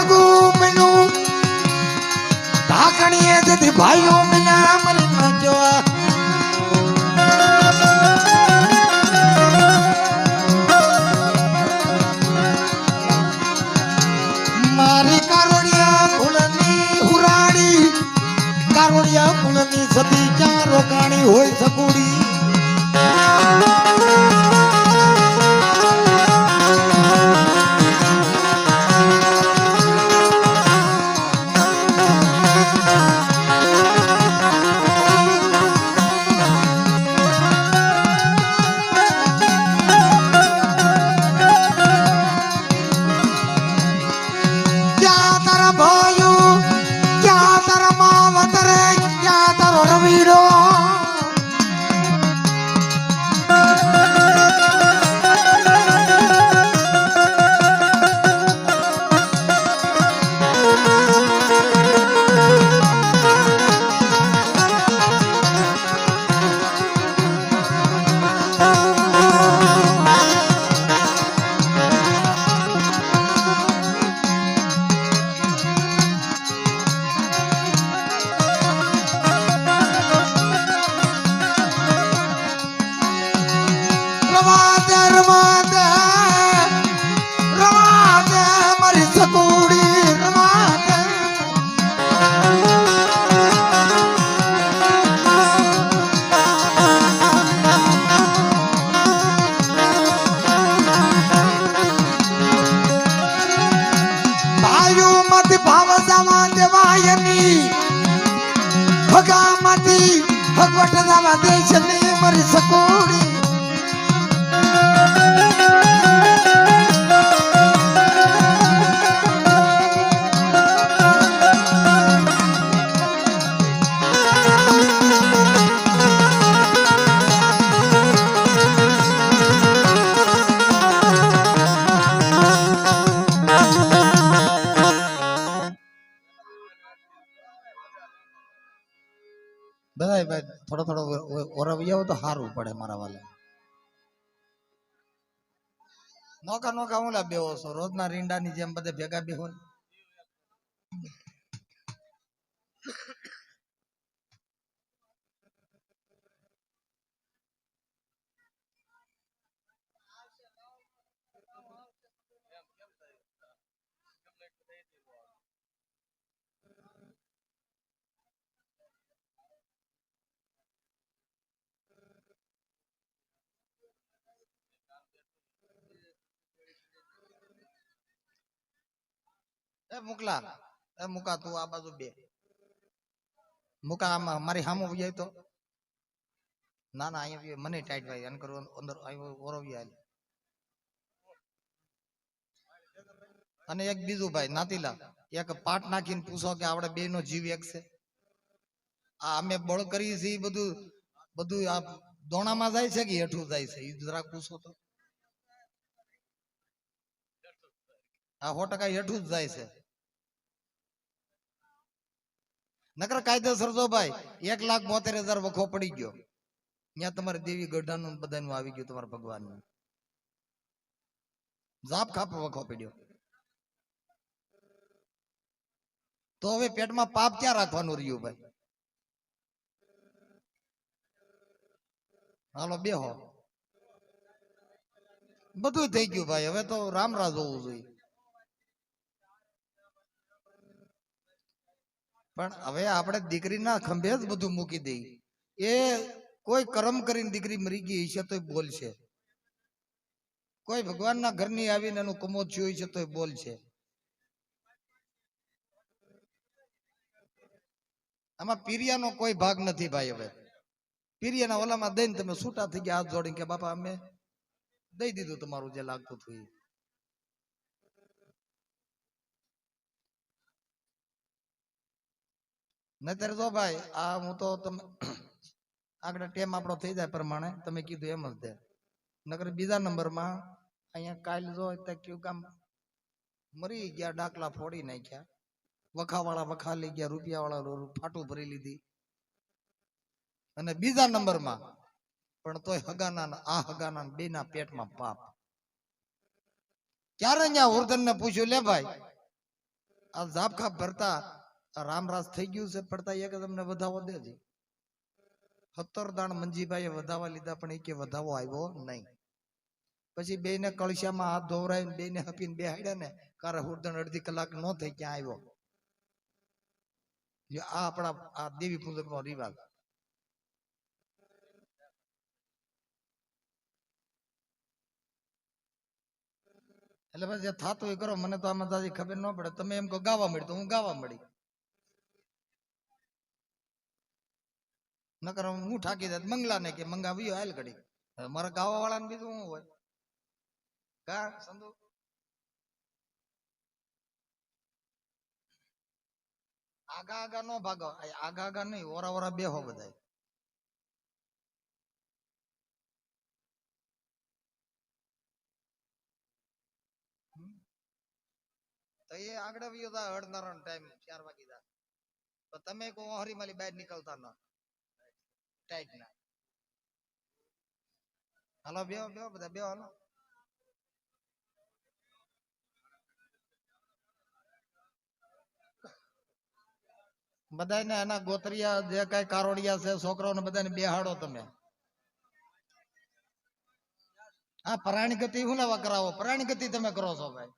હગુ મનું ઢાકણીએ જતી ભાઈઓ મના મરી ન જો મારી કારોડિયા ફૂલની હુરાડી કારોડિયા ફૂલની સતી ક્યાં રોકાણી હોય સકુડી ભગામાંથી ભગવટ દાવા દેશ ને મરી સકોડી બધાય ભાઈ થોડો થોડો ઓરવી આવો તો સારું પડે મારા વાલે નોકા નોકા હું લા બેહો છો રોજના રીંડાની જેમ બધે ભેગા બેહો એ મુકલા એ મુકા તું આ બાજુ બે મુકા આમાં મારી સામો જાય તો ના ના અહીંયા મને ટાઈટ ભાઈ અન કરું અંદર ઓરવી આલે અને એક બીજું ભાઈ નાતીલા એક પાટ નાખીને પૂછો કે આપણે બે નો જીવ એક છે આ અમે બળ કરી છે બધું બધું આ દોણામાં જાય છે કે હેઠું જાય છે એ જરાક પૂછો તો આ 100% હેઠું જ જાય છે નકર કાયદેસર જો ભાઈ 1,72,000 વખો પડી ગયો ત્યાં તમારે દેવી ગઢાનું બધાનું આવી ગયું તમારા ભગવાનનું જાપ ખાપ વખો પડ્યો તો હવે પેટમાં પાપ ક્યાં રાખવાનું રહ્યું ભાઈ હાલો બેહો બધું થઈ ગયું ભાઈ હવે તો રામરાજ હોવું જોઈએ પણ હવે આપણે દીકરીના ખંભે જ બધું મૂકી દઈ એ કોઈ કર્મ કરીને દીકરી મરી ગઈ છે તો બોલશે કોઈ ભગવાનના ઘરની આવીને એનું કમોદ થયું છે તો બોલશે આમાં પીરિયાનો કોઈ ભાગ નથી ભાઈ હવે પીરિયાના ઓલામાં દઈને તમે છૂટા થઈ ગયા હાથ જોડીને કે બાપા અમે દઈ દીધું તમારું જે લાગતું હતું નહીતર જો ભાઈ આ હું તો તમે આગળ ટેમ આપણો થઈ જાય પ્રમાણે તમે કીધું એમ જ દે નકર બીજા નંબરમાં અહીંયા કાલ જો કયું કામ મરી ગયા ડાકલા ફોડી નાખ્યા વખાવાળા વખા લઈ ગયા રૂપિયાવાળા ફાટું ભરી લીધી અને બીજા નંબરમાં પણ તોય હગાના આ હગાના બેના પેટમાં પાપ ક્યારે ત્યાં વર્ધન ને પૂછ્યું લે ભાઈ આ ઝાપખા ભરતા રામરાસ થઈ ગયું છે પડતા એક તમને વધાવો દેજે 17 દાણ મંજીભાઈએ વધાવા લીધા પણ એકે વધાવો આવ્યો નહીં પછી બેને કળશામાં હાથ ધોવરાઈને બેને હપીને બેહાડ્યા ને કારે હુરદણ અડધી કલાક નો થઈ ક્યાં આવ્યો આ આપણા આ દેવી પૂજક નો રિવાજ એટલે પછી જે થતું એ કરો મને તો આમાં તાજી ખબર ન પડે તમે એમ કહો ગાવા મળી તો હું ગાવા મળી નકર હું ઠાકી દે મંગલા ને કે મંગાવ્યો હાલ ઘડી મારા ગાવા વાળા ને બીજું શું હોય કા સંધુ આગા આગા નો ભાગો આગા આગા નહીં ઓરા ઓરા બેહો બધા તો એ આગળ વ્યો તા હળનારો ટાઈમ 4 વાગી દા તો તમે કો હરી માલી બહાર નીકળતા ના ટાઈટ ના હાલો બેહો બેહો બધા બેહો હાલો બધાને એના ગોતરિયા જે કઈ કારોડિયા છે છોકરાઓને બધાને બેહાડો તમે હા પ્રાણી ગતિ શું લેવા કરાવો પ્રાણી ગતિ તમે કરો છો ભાઈ